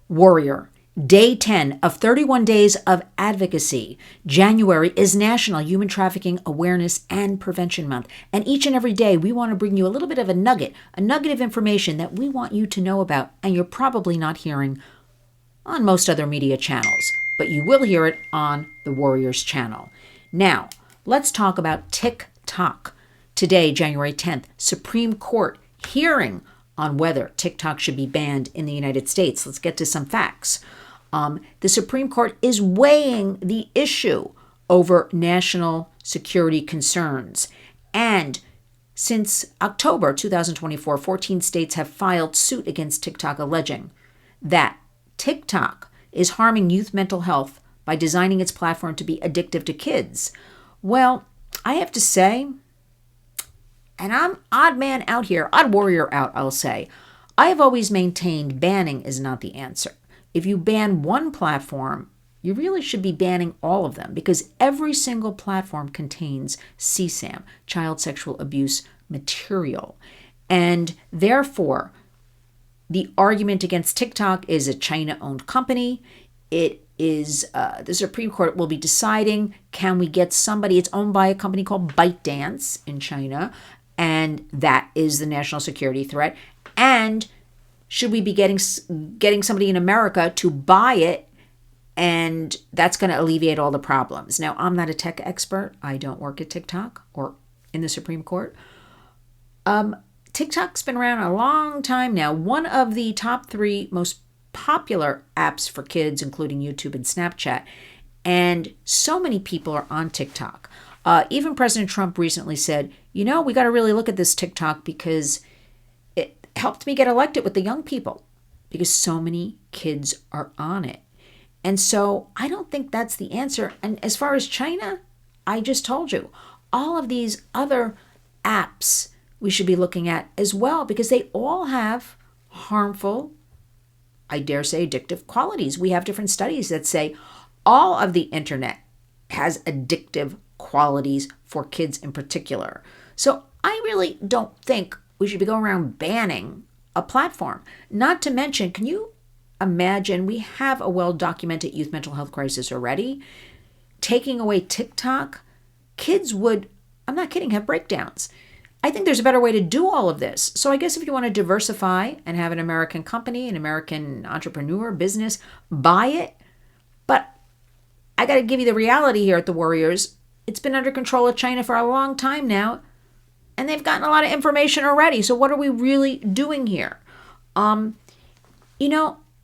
Warrior, day 10 of 31 days of advocacy. January is National Human Trafficking Awareness and Prevention Month. And each and every day, we want to bring you a little bit of a nugget of information that we want you to know about, and you're probably not hearing on most other media channels, but you will hear it on the Warriors channel. Now, let's talk about TikTok. Today, January 10th, Supreme Court hearing on whether TikTok should be banned in the United States. Let's get to some facts. The Supreme Court is weighing the issue over national security concerns. And since October 2024, 14 states have filed suit against TikTok alleging that TikTok is harming youth mental health by designing its platform to be addictive to kids. Well, I have to say, and I'm odd man out here, odd warrior out, I'll say, I have always maintained banning is not the answer. If you ban one platform, you really should be banning all of them, because every single platform contains CSAM, child sexual abuse material. And therefore, the argument against TikTok is a China-owned company. It is, the Supreme Court will be deciding, can we get somebody, it's owned by a company called ByteDance in China, and that is the national security threat. And should we be getting somebody in America to buy it, and that's going to alleviate all the problems? Now, I'm not a tech expert. I don't work at TikTok or in the Supreme Court. TikTok's been around a long time now. One of the top 3 most popular apps for kids, including YouTube and Snapchat. And so many people are on TikTok. Even President Trump recently said, we got to really look at this TikTok because it helped me get elected with the young people, because so many kids are on it. And so I don't think that's the answer. And as far as China, I just told you, all of these other apps we should be looking at as well, because they all have harmful, I dare say, addictive qualities. We have different studies that say all of the internet has addictive qualities for kids in particular. So I really don't think we should be going around banning a platform. Not to mention, can you imagine, we have a well-documented youth mental health crisis already. Taking away TikTok, kids would, I'm not kidding, have breakdowns. I think there's a better way to do all of this. So I guess if you want to diversify and have an American company, an American entrepreneur, business, buy it. But I got to give you the reality here at the Warriors. It's been under control of China for a long time now, and they've gotten a lot of information already. So what are we really doing here? And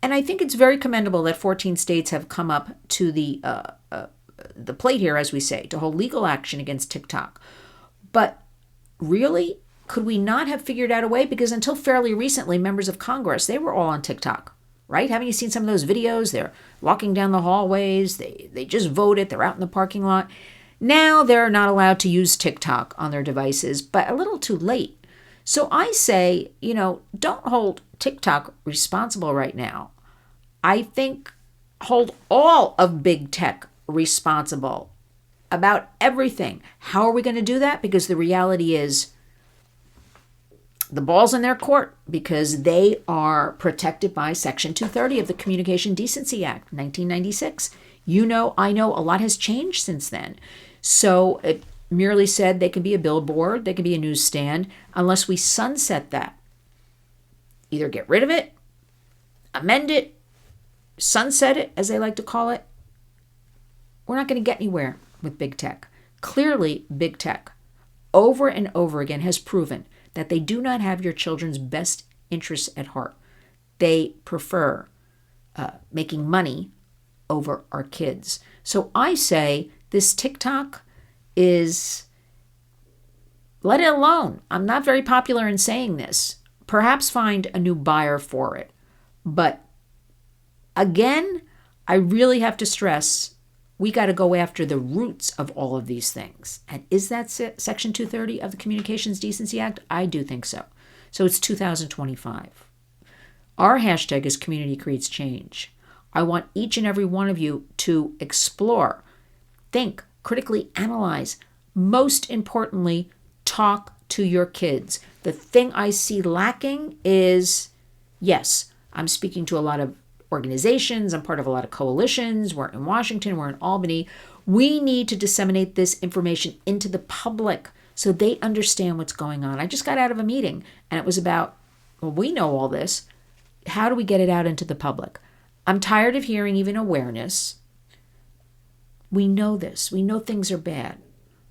I think it's very commendable that 14 states have come up to the plate here, as we say, to hold legal action against TikTok. But really, could we not have figured out a way? Because until fairly recently, members of Congress, they were all on TikTok, right? Haven't you seen some of those videos? They're walking down the hallways. They just voted. They're out in the parking lot. Now they're not allowed to use TikTok on their devices, but a little too late. So I say, don't hold TikTok responsible right now. I think hold all of big tech responsible about everything. How are we going to do that? Because the reality is the ball's in their court, because they are protected by Section 230 of the Communication Decency Act, 1996. I know a lot has changed since then. So it merely said they can be a billboard, they can be a newsstand, unless we sunset that. Either get rid of it, amend it, sunset it, as they like to call it. We're not going to get anywhere with big tech. Clearly, big tech, over and over again, has proven that they do not have your children's best interests at heart. They prefer making money over our kids. So I say this TikTok is, let it alone. I'm not very popular in saying this. Perhaps find a new buyer for it. But again, I really have to stress, we got to go after the roots of all of these things. And is that Section 230 of the Communications Decency Act? I do think so. So it's 2025. Our hashtag is Community Creates Change. I want each and every one of you to explore, think, critically analyze. Most importantly, talk to your kids. The thing I see lacking is, yes, I'm speaking to a lot of organizations. I'm part of a lot of coalitions. We're in Washington. We're in Albany. We need to disseminate this information into the public so they understand what's going on. I just got out of a meeting, and it was about, well, we know all this. How do we get it out into the public? I'm tired of hearing even awareness. We know this. We know things are bad.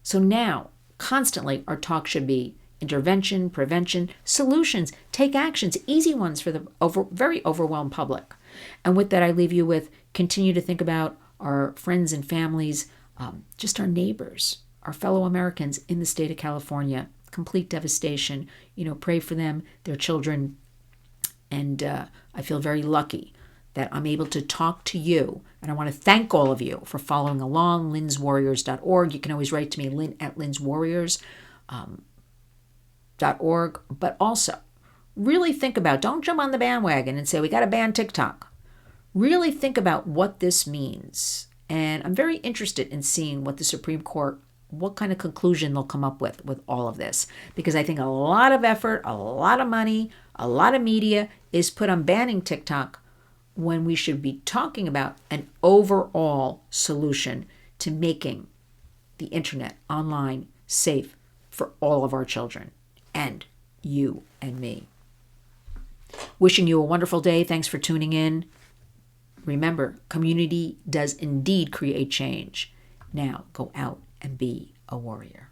So now, constantly, our talk should be intervention, prevention, solutions, take actions, easy ones for the very overwhelmed public. And with that, I leave you with continue to think about our friends and families, just our neighbors, our fellow Americans in the state of California. Complete devastation. Pray for them, their children. And I feel very lucky that I'm able to talk to you. And I want to thank all of you for following along, lynswarriors.org. You can always write to me, lynn@lynswarriors.org. But also, really think about, don't jump on the bandwagon and say, we got to ban TikTok. Really think about what this means. And I'm very interested in seeing what the Supreme Court, what kind of conclusion they'll come up with all of this. Because I think a lot of effort, a lot of money, a lot of media is put on banning TikTok when we should be talking about an overall solution to making the internet online safe for all of our children and you and me. Wishing you a wonderful day. Thanks for tuning in. Remember, community does indeed create change. Now go out and be a warrior.